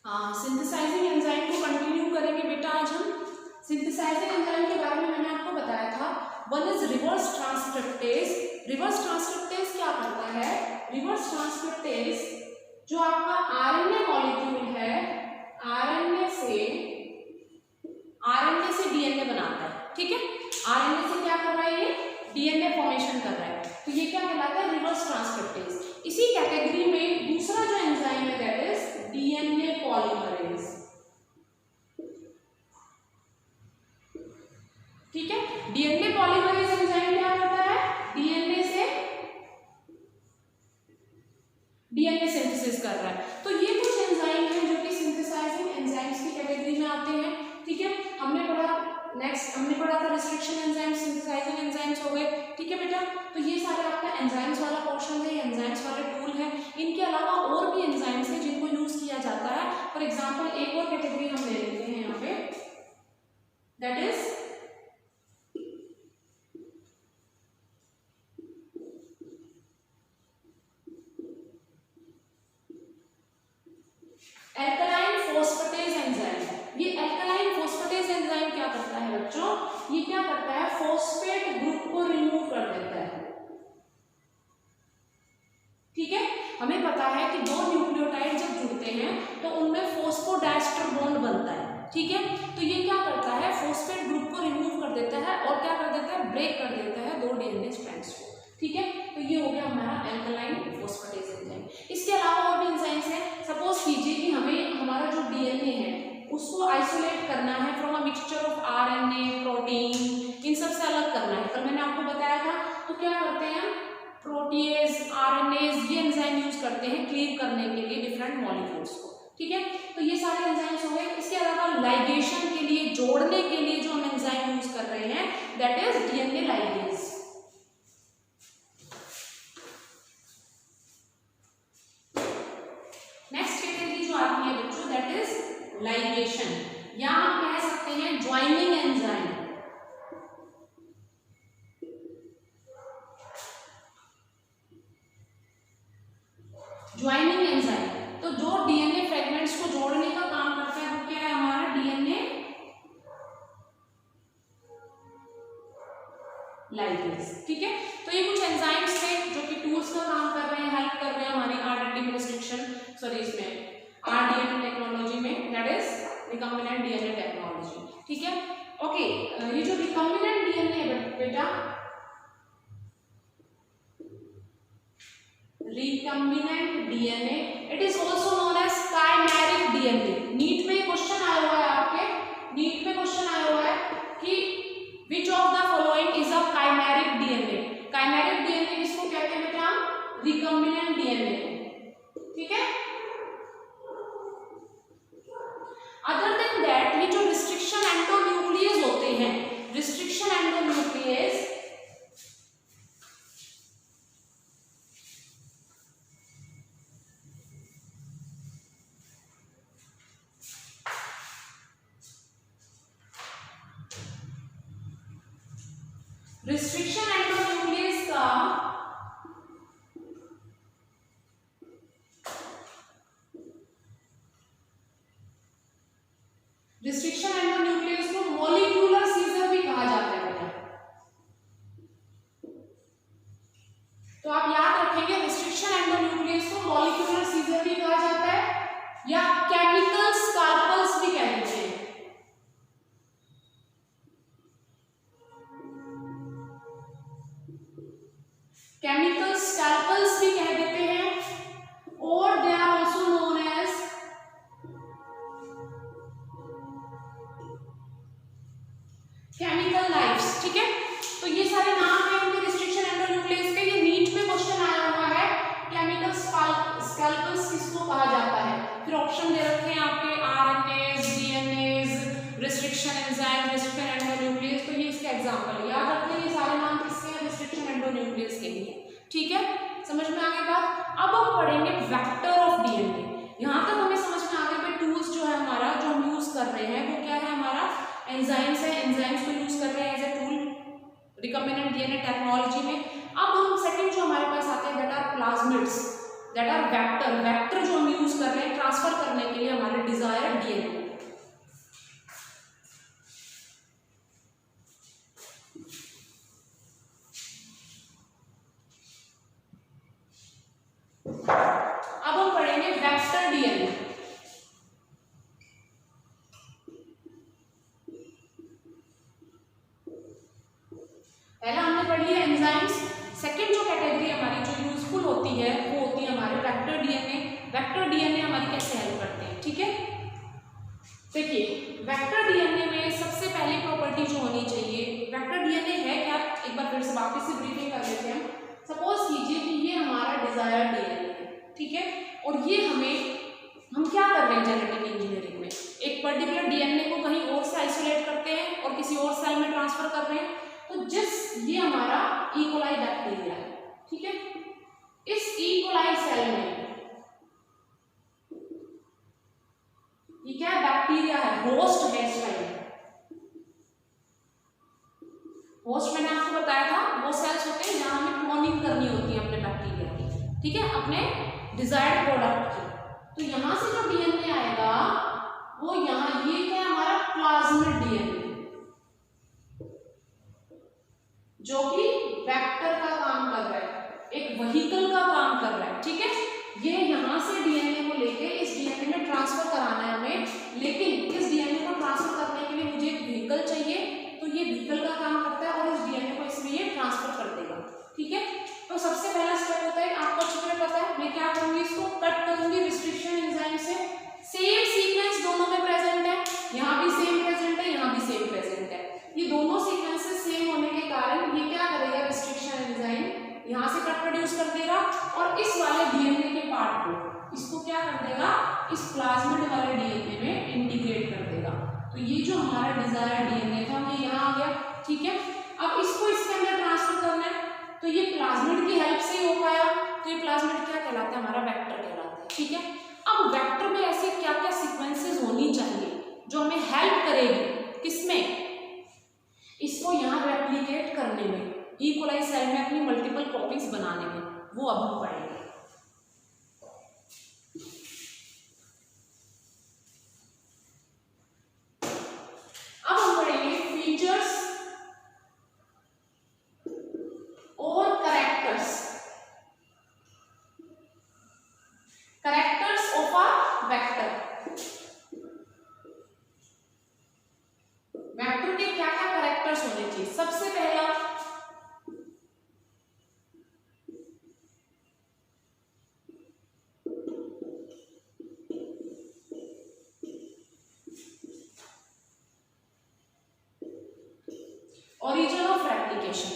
Synthesising enzyme को continue करेंगे बेटा। आज हम सिंथेसाइजिंग एंजाइम के बारे में मैंने आपको बताया था। One is reverse transcriptase. Reverse transcriptase क्या करता है? रिवर्स ट्रांसक्रिप्टेज जो आपका आरएनए मॉलिक्यूल है, आरएनए से डीएनए बनाता है, ठीक है। आरएनए से क्या कर रहा है? ये डीएनए फॉर्मेशन कर रहा है, तो ये क्या कहलाता है? Reverse transcriptase. इसी कैटेगरी में दूसरा जो एंजाइम है दैट इज डीएनए पॉलीमरेज, ठीक है। डीएनए पॉलीमरेज एंजाइम क्या करता है? डीएनए सिंथेसिस कर रहा है। तो ये कुछ एंजाइम हैं जो कि सिंथेसाइजिंग एंजाइम्स की कैटेगरी में आते हैं, ठीक है। हमने पढ़ा था रिस्ट्रिक्शन एंजाइम्स, सिंथेसाइजिंग एंजाइम्स हो गए, ठीक है बेटा। तो ये सारे आपका एंजाइम्स वाला पोर्शन है, एंजाइम्स वाले टूल है। इनके अलावा और भी एंजाइम्स हैं जिनको यूज किया जाता है। फॉर एग्जांपल एक और कैटेगरी हम ले लेते हैं यहाँ पे, that is alkaline phosphatase enzyme. ये एल्कलाइन फॉस्फेटेज एंजाइम क्या करता है बच्चों? ये क्या करता है? फॉस्फेट ग्रुप को रिमूव कर देता है, ठीक है। हमें पता है कि दो न्यूक्लियोटाइड जब जुड़ते हैं तो उनमें फॉस्फोडाइस्टर बॉन्ड बनता है, ठीक है। तो ये क्या करता है? फॉस्फेट ग्रुप को रिमूव कर देता है और क्या कर देता है? ब्रेक कर देता है दो डीएनए स्ट्रैंड्स को, ठीक है। तो ये हो गया हमारा एल्कलाइन फॉस्फेटेज एंजाइम। इसके अलावा और भी एंजाइम्स हैं। सपोज कीजिए कि हमें हमारा जो डीएनए है उसको आइसोलेट करना है from a mixture of RNA, protein, इन सब से अलग करना है। कल मैंने आपको बताया था। तो क्या करते हैं? प्रोटीएज, आरएनएज, ये एंजाइम यूज करते हैं क्लीव करने के लिए डिफरेंट मॉलिक्यूल्स को, ठीक है। तो ये सारे एंजाइम्स हो गए। इसके अलावा लाइगेशन के लिए, जोड़ने के लिए जो हम एंजाइम यूज कर रहे हैं that is DNA ligase. Next category जो आती है बच्चों दैट इज लाइगेशन, या हम कह सकते हैं ज्वाइनिंग एंजाइम। ज्वाइनिंग एंजाइम तो जो डीएनए फ्रेगमेंट्स को जोड़ने का काम करता है वो क्या है? हमारा डीएनए लाइगेज, ठीक है। तो ये कुछ एंजाइम्स थे जो कि टूल्स का काम कर रहे हैं, हेल्प कर रहे हैं हमारी आरडीएनए रिस्ट्रिक्शन, सॉरी इसमें आरडीएनए टेक्नोलॉजी में, that is recombinant DNA technology, ठीक है। ओके, ये जो रिकॉम्बिनेंट डीएनए है बेटा, recombinant DNA it is also known as chimeric DNA. NEET में क्वेश्चन आया हुआ है, आपके नीट में क्वेश्चन आया हुआ है कि which of the following is a chimeric DNA. Chimeric DNA किसको कहते हैं बेटा? रिकॉम्बिनेंट डीएनए, ठीक है। अदर देन दैट ये जो रिस्ट्रिक्शन एंडोन्यूक्लियस होते हैं, रिस्ट्रिक्शन एंडोन्यूक्लियस रिस्ट्रिक्शन एंडोन्यूक्लियस का रिस्ट्रिक्शन एंडोन्यूक्लियस को मॉलिक्यूलर सीजर भी कहा जाता है बेटा। तो आप याद रखेंगे रिस्ट्रिक्शन एंडोन्यूक्लियस को मॉलिक्यूलर सीजर भी कहा जाता है या केमिकल स्काल्पल्स भी कहते हैं। केमिकल स्कैल्पल्स भी कह देते हैं और they are also known as chemical knives, ठीक है। तो ये सारे नाम हैं इनके रिस्ट्रिक्शन एंडोन्यूक्लियस के। ये नीट में क्वेश्चन आया हुआ है, केमिकल स्कैल्पल्स किसको कहा जाता है। फिर ऑप्शन दे रखे हैं आपके RNase, DNAs, restriction enzyme, restriction endonuclease. तो ये इसके एग्जांपल याद रखते हैं। ये सारे नाम किसके हैं? रिस्ट्रिक्शन एंडोन्यूक्लियस के लिए, ठीक है। समझ में आ गई बात? अब हम पढ़ेंगे वेक्टर ऑफ डीएनए। यहां तक हमें समझ में आ गया कि टूल्स जो है हमारा, जो हम यूज कर रहे हैं वो क्या है? हमारा एंजाइम्स है। एंजाइम्स को यूज कर रहे हैं as a tool recombinant DNA technology में। अब हम सेकंड जो हमारे पास आते हैं that are plasmids, that are vector. Vector जो हम यूज यूज कर रहे हैं ट्रांसफर करने के लिए हमारे डिजायर्ड डीएनए। अब हम पढ़ेंगे वेक्टर डीएनए। पहला हमने पढ़ लिया एंजाइम्स। सेकंड जो कैटेगरी हमारी जो यूजफुल होती है वो होती है हमारे वेक्टर डीएनए। वेक्टर डीएनए हमारी कैसे हेल्प करते हैं, ठीक है। देखिए वेक्टर डीएनए में सबसे पहली प्रॉपर्टी जो होनी चाहिए, वेक्टर डीएनए है क्या, एक बार फिर से वापस से ब्रीफिंग कर लेते हैं हम। सपोज कीजिए कि ये हमारा डिजायर्ड डीएनए है, ठीक है, और ये हम क्या कर रहे हैं जेनेटिक इंजीनियरिंग में, एक पर्टिकुलर डीएनए को कहीं और से आइसोलेट करते हैं और किसी और सेल में ट्रांसफर कर रहे हैं। तो ये हमारा ई कोलाई बैक्टीरिया है, ठीक है। इस ई कोलाई सेल में ये क्या है, बैक्टीरिया है, होस्ट है इस सेल में। होस्ट मैंने आपको बताया था वो सेल्स होते हैं जहां हमें क्लोनिंग करनी होती है अपने बैक्टीरिया की, ठीक है, अपने डिजायर्ड प्रोडक्ट की। तो यहां से जो डीएनए आएगा वो यहां, ये क्या है हमारा प्लाज्मिड डीएनए, जो कि वेक्टर का काम कर रहा है, एक व्हीकल का काम कर रहा है, ठीक है। ये यहां से डीएनए को लेके इस डीएनए में ट्रांसफर कराना है हमें, लेकिन इस डीएनए को ट्रांसफर करने के लिए मुझे एक व्हीकल चाहिए, तो ये व्हीकल का काम करता है और इस डीएनए को इसमें ये ट्रांसफर कर देगा, ठीक है। तो सबसे पहला स्टेप होता है, आपको अच्छी तरह पता है, मैं क्या करूंगी, इसको कट करूंगी रिस्ट्रिक्शन एंजाइम से। सेम सीक्वेंस दोनों में प्रेजेंट है, यहाँ भी सेम प्रेजेंट है, यहाँ भी सेम प्रेजेंट है। ये दोनों सीक्वेंसेस सेम होने के कारण ये क्या करेगा, रिस्ट्रिक्शन एंजाइम यहाँ से कट प्रोड्यूस कर देगा और इस वाले डीएनए के पार्ट को, इसको क्या कर देगा, इस प्लाज्मिड वाले डीएनए में इंटीग्रेट कर देगा। तो ये जो हमारा डिजायर्ड डीएनए था ये यहाँ आ गया, ठीक है। अब इसको इसके अंदर ट्रांसफर करना है, तो ये प्लाज्मिड की हेल्प से ही हो पाया। तो ये प्लाज्मिड क्या कहलाता है, हमारा वेक्टर कहलाता है, ठीक है। अब वेक्टर में ऐसे क्या क्या सीक्वेंसेस होनी चाहिए जो हमें हेल्प करेगी, किसमें, इसको यहाँ रेप्लिकेट करने में, ई कोलाई सेल में अपनी मल्टीपल कॉपीज बनाने में, वो अब हम पढ़ेंगे। अब हम पढ़ेंगे फीचर्स और characters of a vector. Vector के क्या क्या कैरेक्टर्स होने चाहिए। सबसे पहला, ओरिजिन ऑफ रेप्लिकेशन।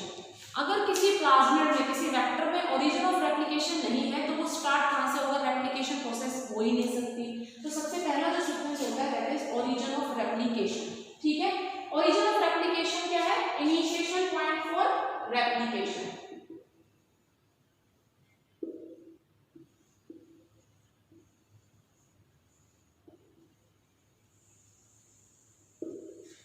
अगर किसी प्लाज्मिड में, किसी वेक्टर में ओरिजिन ऑफ रेप्लिकेशन नहीं है तो वो स्टार्ट कहां से होगा, रेप्लिकेशन प्रोसेस हो ही नहीं सकती। तो सबसे पहला जो सीक्वेंस होता है that is origin of replication, ठीक है। ओरिजिन ऑफ रेप्लिकेशन क्या है, इनिशिएशन पॉइंट फॉर रेप्लिकेशन।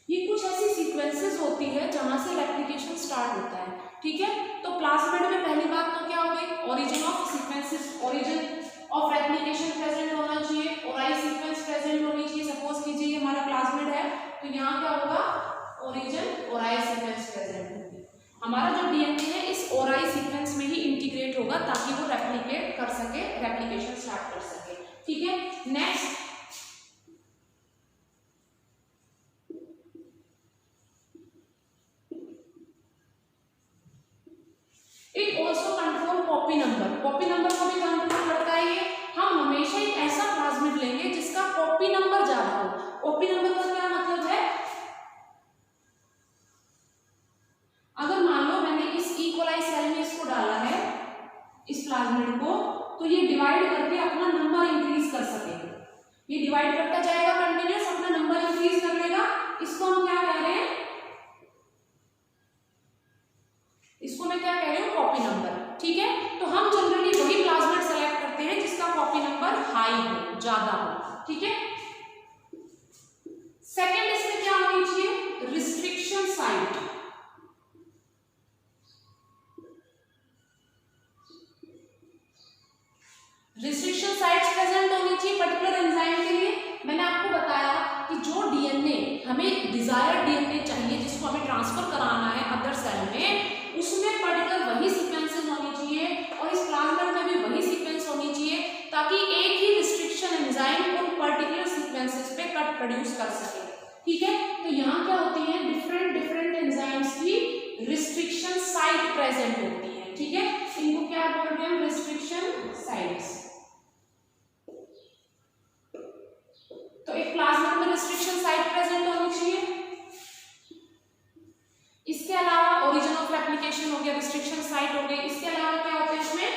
ये कुछ ऐसी सीक्वेंसेस होती है जहां से रेप्लिकेशन स्टार्ट होता है, ठीक है। तो प्लाज्मिड में पहली बात तो क्या हो गई, origin of sequences, origin of replication present होना चाहिए, ओराई सीक्वेंस प्रेजेंट होनी चाहिए। सपोज कीजिए ये हमारा प्लाज्मिड है तो यहाँ क्या होगा, ओरिजिन ओराई सीक्वेंस प्रेजेंट होगी। हमारा जो डीएनए है इस ओराई सीक्वेंस में ही इंटीग्रेट होगा ताकि वो रेप्लिकेट कर सके, रेप्लिकेशन स्टार्ट कर सके, ठीक है। Next, it also control copy number. Copy number को भी कंट्रोल करता है ये। हम हमेशा एक ऐसा प्लाज्मिड लेंगे जिसका कॉपी नंबर ज्यादा हो। कॉपी नंबर का क्या मतलब है, अगर मान लो मैंने इस ई कोलाई सेल में इसको डाला है, इस प्लाज्मिड को, तो ये डिवाइड करके अपना नंबर इंक्रीज कर सकेगा। ये डिवाइड करता जाएगा कंटिन्यूस, अपना नंबर इंक्रीज कर लेगा। इसको हम क्या कह रहे हैं, इसको मैं क्या कह रही हूँ, कॉपी नंबर, ठीक है। तो हम जनरली वही प्लाज्मिड सेलेक्ट करते हैं जिसका कॉपी नंबर हाई हो, ज्यादा हो, ठीक है। सेकंड इसमें क्या होनी चाहिए, restriction site. Restriction sites present होनी चाहिए पर्टिकुलर एंजाइम के लिए मैंने आपको बताया कि जो डीएनए हमें डिजायर्ड डीएनए चाहिए जिसको हमें ट्रांसफर कराना है अदर सेल में, उसमें पर्टिकुलर वही सीक्वेंसेस होनी चाहिए और इस प्लाज्मिड में भी वही सीक्वेंस होनी चाहिए ताकि एक ही रिस्ट्रिक्शन एंजाइम उन पर्टिकुलर सीक्वेंसेस पे कट प्रोड्यूस कर सके। ठीक है, तो यहाँ क्या होती है, डिफरेंट एंजाइम्स की रिस्ट्रिक्शन साइट प्रेजेंट होती है। ठीक है, इनको क्या बोलते हैं, रिस्ट्रिक्शन साइट्स। तो एक प्लाज्मिड में रिस्ट्रिक्शन साइट प्रेजेंट होनी चाहिए। इसके अलावा ओरिजिन ऑफ एप्लीकेशन हो गया, रिस्ट्रिक्शन साइट हो गई। इसके अलावा क्या होते हैं इसमें,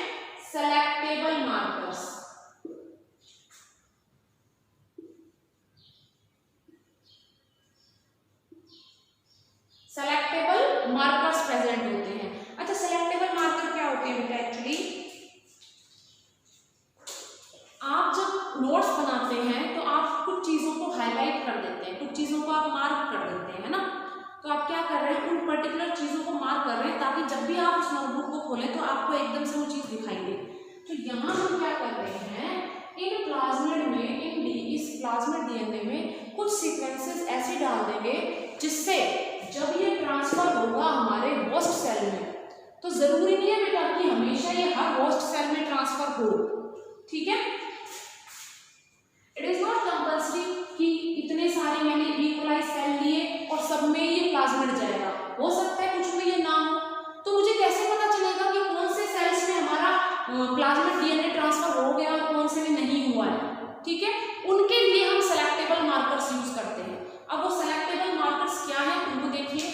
selectable markers. Selectable markers present होते हैं। अच्छा, सेलेक्टेबल मार्कर क्या होते हैं बेटा, एक्चुअली आप जब नोट्स बनाते हैं तो आप कुछ चीजों को हाईलाइट कर देते हैं, कुछ चीजों को आप मार्क कर देते हैं ना। तो आप क्या कर रहे हैं, उन पर्टिकुलर चीजों को मार्क कर रहे हैं ताकि जब भी आप उस नोटबुक को खोलें तो आपको एकदम से वो चीज दिखाई दे। तो यहाँ हम क्या कर रहे हैं, इन प्लाज्मिड में, इस प्लाज्मिड डीएनए में कुछ सीक्वेंसेस ऐसे डाल देंगे जिससे जब ये ट्रांसफर होगा हमारे होस्ट सेल में, तो जरूरी नहीं है बेटा कि हमेशा ये हर होस्ट सेल में ट्रांसफर हो। ठीक है, इट इज नॉट कंपल्सरी कि इतने सारे मैंने इक्वलाइज सेल लिए और सब में ये प्लाज्मिड जाएगा, हो सकता है कुछ में ये ना हो। तो मुझे कैसे पता चलेगा कि कौन से सेल्स में हमारा प्लाज्मिड डीएनए ट्रांसफर हो गया और कौन से में नहीं हुआ है। ठीक है, उनके लिए हम सेलेक्टेबल मार्कर्स यूज करते हैं। अब वो सेलेक्टेबल मार्कर्स क्या है उनको देखिए।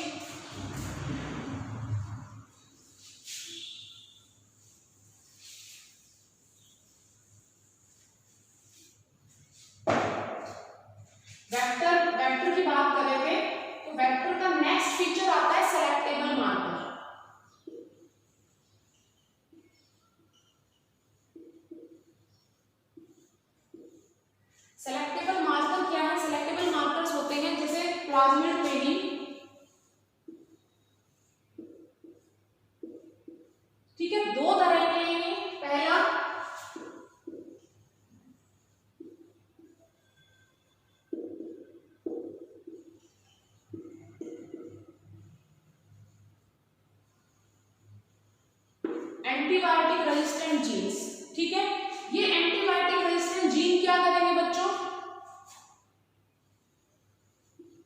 वेक्टर की बात कर रहे थे, तो वेक्टर का नेक्स्ट फीचर आता है सेलेक्टेबल मार्कर। सेलेक्टेबल मार्कर क्या है, सेलेक्टेबल मार्कर्स होते हैं जैसे प्लाज्मिड में ही, ठीक है, दो तरह के हैं। पहला एंटीबायोटिक रेजिस्टेंट जीन्स। ठीक है, ये एंटीबायोटिक रेजिस्टेंट जीन क्या करेंगे बच्चों,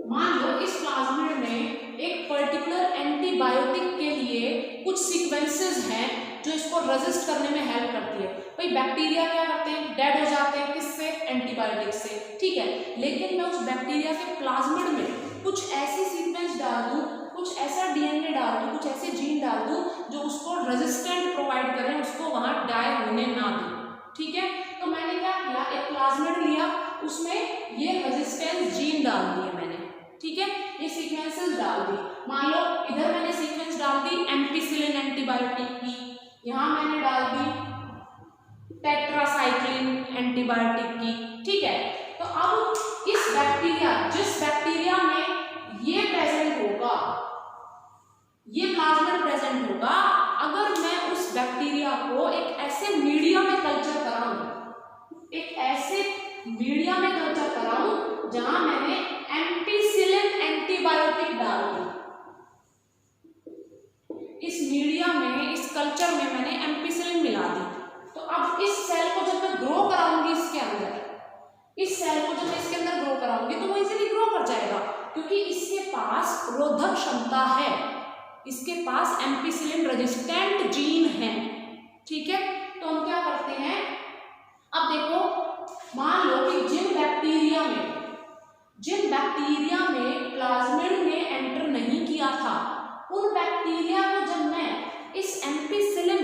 मान लो इस प्लाज्मिड में एक पर्टिकुलर एंटीबायोटिक के लिए कुछ सीक्वेंसेस हैं जो इसको रेजिस्ट करने में हेल्प करती है। भाई बैक्टीरिया क्या करते हैं, डेड हो जाते हैं, किससे, एंटीबायोटिक से। ठीक है, लेकिन मैं उस बैक्टीरिया के प्लाज्मिड में कुछ ऐसी सीक्वेंस डाल दूं, कुछ ऐसा डीएनए डाल दूं, कुछ ऐसे जीन डाल दूं जो उसको रेजिस्टेंट प्रोवाइड करें, उसको वहां डाई होने ना दें। ठीक है, तो मैंने क्या किया, एक प्लाज्मिड लिया, उसमें ये रेजिस्टेंस जीन डाल दिए मैंने। ठीक है, ये सीक्वेंसेस डाल दी। मान लो इधर मैंने सीक्वेंस डाल दी एम्पिसिलिन एंटीबायोटिक की, यहां मैंने डाल दी टेट्रासाइक्लिन एंटीबायोटिक की। ठीक है, तो अब इस बैक्टीरिया, जिस बैक्टीरिया में ये प्रेजेंट होगा, ये प्लाज्मिड प्रेजेंट होगा, अगर मैं उस बैक्टीरिया को एक ऐसे मीडिया में कल्चर कराऊं, एक ऐसे मीडिया में कल्चर कराऊं जहां मैंने एम्पिसिलिन एंटीबायोटिक डाल दी, इस मीडिया में, इस कल्चर में मैंने एम्पिसिलिन मिला दी, तो अब इस सेल को जब मैं ग्रो कराऊंगी इसके अंदर, इस सेल को जब मैं इसके अंदर ग्रो कराऊंगी तो वो इजीली ग्रो कर जाएगा क्योंकि इसके पास रोधक क्षमता है, इसके पास एम्पिसिलिन रेजिस्टेंट जीन है। ठीक है, तो हम क्या करते हैं, अब देखो मान लो कि जिन बैक्टीरिया में प्लाज्मिड ने एंटर नहीं किया था, उन बैक्टीरिया को जब मैं इस एम्पिसिलिन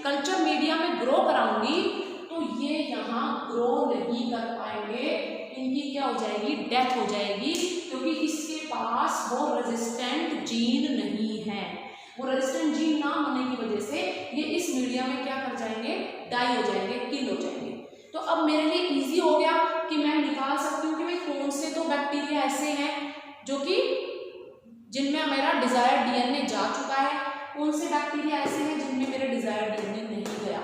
कल्चर मीडिया में ग्रो कराऊंगी तो ये यहाँ ग्रो नहीं कर पाएंगे, इनकी क्या हो जाएगी, डेथ हो जाएगी, क्योंकि इसके पास वो रेजिस्टेंट जीन नहीं है। वो रेजिस्टेंट जीन ना होने की वजह से ये इस मीडिया में क्या कर जाएंगे, डाई हो जाएंगे, किल हो जाएंगे। तो अब मेरे लिए इजी हो गया कि मैं निकाल सकती हूँ कि भाई कौन से तो बैक्टीरिया ऐसे हैं जो कि जिनमें मेरा डिजायर्ड डीएनए जा चुका है, कौन से बैक्टीरिया ऐसे हैं जिनमें मेरा डिजायर्ड डीएनए नहीं गया।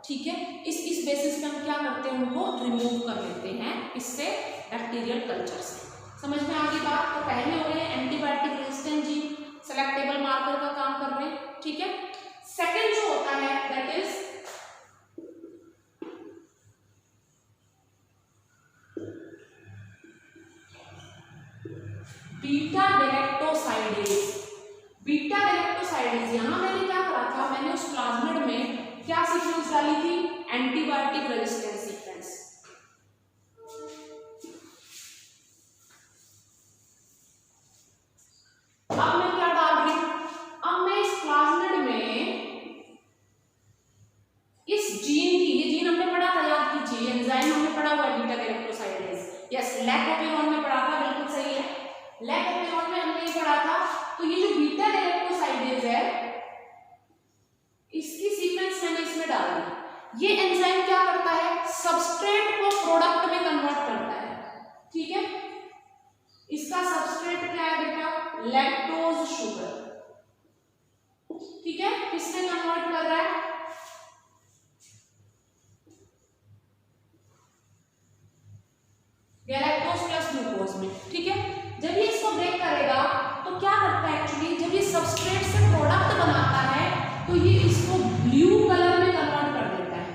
ठीक है, इस बेसिस पे हम क्या करते हैं, उनको रिमूव कर लेते हैं इससे, बैक्टीरियल कल्चर से। समझ में आ गई बात। तो पहले हो गए antibiotic resistant gene, selectable marker का काम कर रहे हैं, ठीक है। सेकेंड जो होता है that is beta galactosidase. Beta galactosidase, यहां मैंने क्या करा था, मैंने उस प्लाज्मिड में क्या सीक्वेंस डाली थी, एंटीबायोटिक रेजिस्टेंस सीक्वेंस। अब मैं क्या डाल रही हूं, अब मैं इस प्लाज्मिड में इस जीन की, ये जीन हमने पढ़ा था, याद कीजिए, एंजाइम हमने पढ़ा हुआ है बीटा गैलेक्टोसाइडेज, यस, लैकोपेरोन में पढ़ा था, बिल्कुल सही है, लैकोपेरोन में हमने ये पढ़ा था। तो ये जो बीटा गैलेक्टोसाइडेज है इसकी सीक्वेंस मैंने इसमें डाल दी। ये एंजाइम क्या करता है, सबस्ट्रेट को प्रोडक्ट में कन्वर्ट करता है, ठीक है। इसका सबस्ट्रेट क्या है बेटा, लैक्टोज शुगर, ठीक है। किसमें कन्वर्ट कर रहा है, गैलेक्टोज प्लस ग्लूकोज में, ठीक है। जब ये इसको ब्रेक करेगा तो क्या करता है एक्चुअली, जब ये सबस्ट्रेट से प्रोडक्ट बनाता है तो ये इसको ब्लू कलर में कन्वर्ट कर देता है।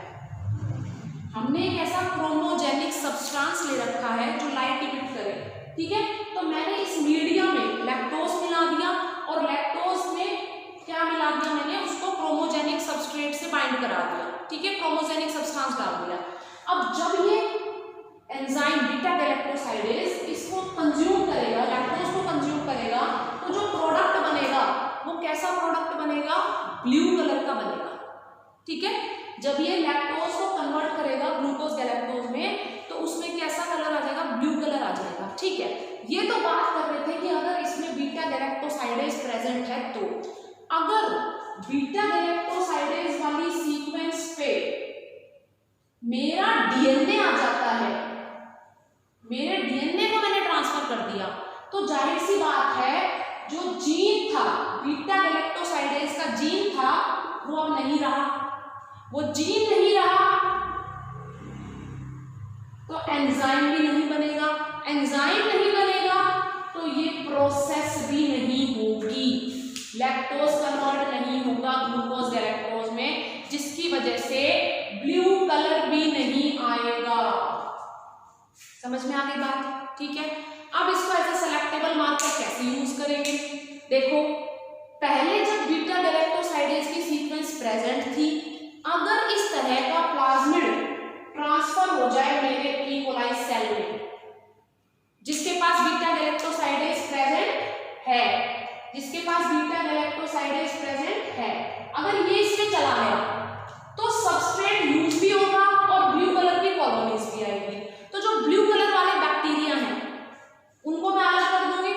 हमने एक ऐसा क्रोमोजेनिक सब्सटेंस ले रखा है जो लाइट इमिट करे, ठीक है। तो मैंने इस मीडियम में लैक्टोज मिला दिया और लैक्टोज में क्या मिला दिया, मैंने उसको क्रोमोजेनिक सबस्ट्रेट से बाइंड करा दिया, ठीक है, क्रोमोजेनिक सब्सटेंस डाल दिया। अब जब ये एंजाइम बीटा गैलेक्टोसाइडेज इसको कंज्यूम करेगा, लैक्टोज को कंज्यूम करेगा, तो जो प्रोडक्ट बनेगा वो कैसा प्रोडक्ट बनेगा, ब्लू कलर का बनेगा, ठीक है। जब ये लैक्टोज को कन्वर्ट करेगा ग्लूकोज गैलेक्टोज में तो उसमें कैसा कलर आ जाएगा, ब्लू कलर आ जाएगा, ठीक है। ये तो बात कर रहे थे कि अगर इसमें बीटा गैलेक्टोसाइडेज प्रेजेंट है तो, अगर बीटा गैलेक्टोसाइडेज वाली सीक्वेंस पे मेरा डीएनए आ जाता है, मेरे डीएनए को मैंने ट्रांसफर कर दिया, तो जाहिर सी बात है जो जीन था, बीटा गैलेक्टोसाइडेज का जीन था, वो अब नहीं रहा, वो जीन नहीं रहा तो एंजाइम भी नहीं बनेगा, एंजाइम नहीं बनेगा तो ये प्रोसेस भी नहीं होगी, लैक्टोज कन्वर्ट नहीं होगा ग्लूकोज गैलेक्टोज में, जिसकी वजह से ब्लू कलर भी नहीं आएगा। समझ में आ गई बात, ठीक है। अब इसको एज ए सेलेक्टेबल मार्कर कैसे यूज करेंगे, देखो पहले जब बीटा गैलेक्टोसाइडेज की सीक्वेंस प्रेजेंट थी, अगर इस तरह का प्लाज्मिड ट्रांसफर हो जाए मेरे ई कोलाई सेल में, जिसके पास बीटा गैलेक्टोसाइडेज प्रेजेंट है, जिसके पास बीटा गैलेक्टोसाइडेज प्रेजेंट है, अगर ये इसमें चला गया तो सबस्ट्रेट यूज भी होगा और ब्लू कलर की कॉलोनीज भी आएगी। तो जो ब्लू कलर वाले बैक्टीरिया हैं उनको मैं अलग कर दूंगी,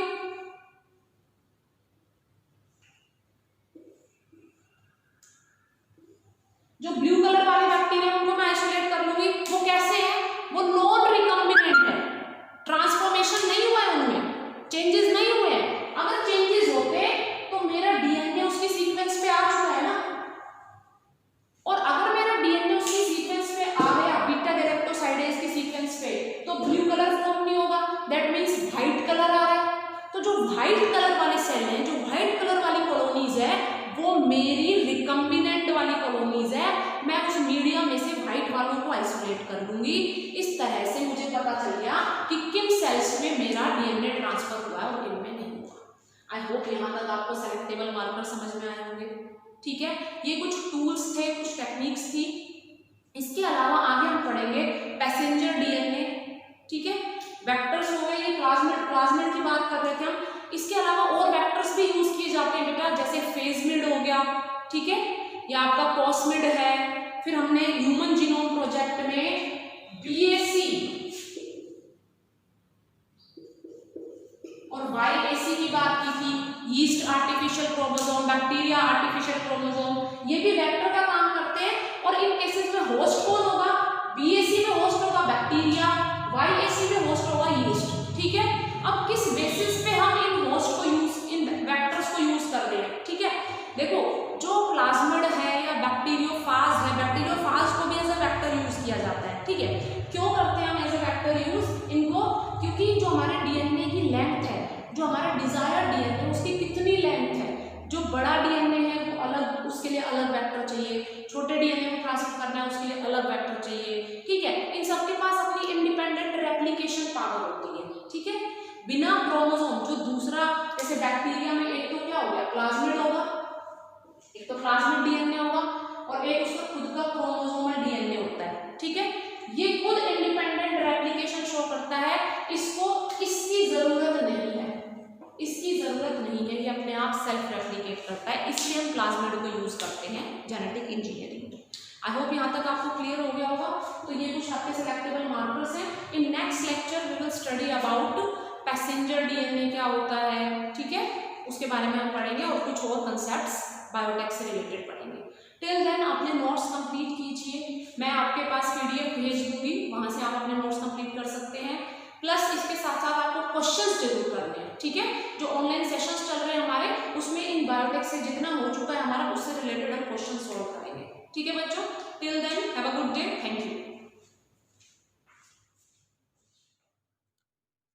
जो ब्लू कलर वाले बैक्टीरिया उनको मैं आइसोलेट कर लूंगी। वो कैसे है, वो नॉन रिकम्बिनेंट है, ट्रांसफॉर्मेशन नहीं हुआ है, उनमें चेंजेस नहीं हुए हैं। अगर चेंजेस होते तो मेरा डीएनए उसकी सीक्वेंस पे आ चुका है ना, और अगर मेरा डीएनए उसकी सीक्वेंस पे आ गया, बीटा गैलेक्टोसाइडेज की सीक्वेंस पे, तो ब्लू कलर फॉर्म नहीं होगा, दैट मींस व्हाइट कलर आ रहा है। तो जो व्हाइट कलर वाले सेल हैं, जो व्हाइट कलर वाली कॉलोनीज है, वो मेरी रिकम्बिनेंट वाली कॉलोनीज है, मैं उस मीडियम में से व्हाइट वालों को आइसोलेट कर दूंगी। इस तरह से मुझे पता चल गया कि किन सेल्स में मेरा डीएनए ट्रांसफर हुआ है और किन में नहीं हुआ। आई होप यहाँ तक आपको सेलेक्टेबल मार्कर समझ में आए होंगे, ठीक है। ये कुछ टूल्स थे, कुछ टेक्निक्स थी। इसके अलावा आगे हम पढ़ेंगे पैसेंजर डीएनए, ठीक है, वेक्टर्स हो गए, ये प्लाज्मिड की बात कर रहे थे हम। इसके अलावा और वेक्टर्स भी यूज किए जाते हैं बेटा, जैसे फेजमिड हो गया, ठीक है, या आपका कॉस्मिड है। फिर हमने ह्यूमन जीनोम प्रोजेक्ट में बीएसी और वाईएसी की बात की थी, yeast artificial chromosome, bacteria artificial chromosome, ये भी वेक्टर का काम करते हैं। और इन केसेस में होस्ट कौन होगा, बीएसी में होस्ट होगा बैक्टीरिया, वाईएसी में होस्ट होगा यीस्ट, ठीक है। अब किस बेसिस पे हम इन होस्ट को यूज, इन वेक्टर्स को यूज कर रहे हैं, ठीक है। देखो जो प्लाज्मिड है या बैक्टीरियोफाज है, बैक्टीरियोफाज को भी एज अ वेक्टर यूज किया जाता है। जाता है, ठीक है। क्यों करते हैं हम एज ए वेक्टर यूज इनको, क्योंकि जो हमारे डीएनए की लेंथ है, जो हमारा डिजायर्ड डीएनए उसकी कितनी लेंथ है, जो बड़ा डीएनए है वो अलग, उसके लिए अलग वेक्टर चाहिए, छोटे डीएनए को ट्रांसफर करना है उसके लिए अलग वेक्टर चाहिए, ठीक है। इन सबके पास अपनी इंडिपेंडेंट रेप्लिकेशन पावर होती है, ठीक है। बिना क्रोमोसोम, जो दूसरा जैसे बैक्टीरिया में एक तो क्या हो गया प्लाज्मिड होगा, एक तो प्लाज्मिड डीएनए होगा और एक उसका खुद का क्रोमोसोमल डीएनए होता है, ठीक है। ये खुद इंडिपेंडेंट रेप्लिकेशन शो करता है, इसको इसकी जरूरत नहीं है, इसकी जरूरत नहीं है, ये अपने आप सेल्फ रेप्लिकेट करता है, इसलिए हम प्लाज्मिड को यूज करते हैं जेनेटिक इंजीनियरिंग में। आई होप यहाँ तक आपको क्लियर हो गया होगा। तो ये कुछ आपके सिलेक्टेबल मार्कर्स हैं। In next lecture we will study about passenger DNA क्या होता है, ठीक है, उसके बारे में हम पढ़ेंगे और कुछ और कंसेप्ट्स बायोटेक से रिलेटेड पढ़ेंगे। टिल देन अपने नोट्स कंप्लीट कीजिए, मैं आपके पास पीडीएफ भेज दूंगी, वहां से आप अपने नोट्स कंप्लीट कर सकते हैं। प्लस इसके साथ साथ आपको क्वेश्चंस जरूर करने हैं, ठीक है। जो ऑनलाइन सेशंस चल रहे हैं हमारे, उसमें इन बायोटेक से जितना हो चुका है हमारा, उससे रिलेटेड हम क्वेश्चन सॉल्व करेंगे, ठीक है बच्चों। Till then have a good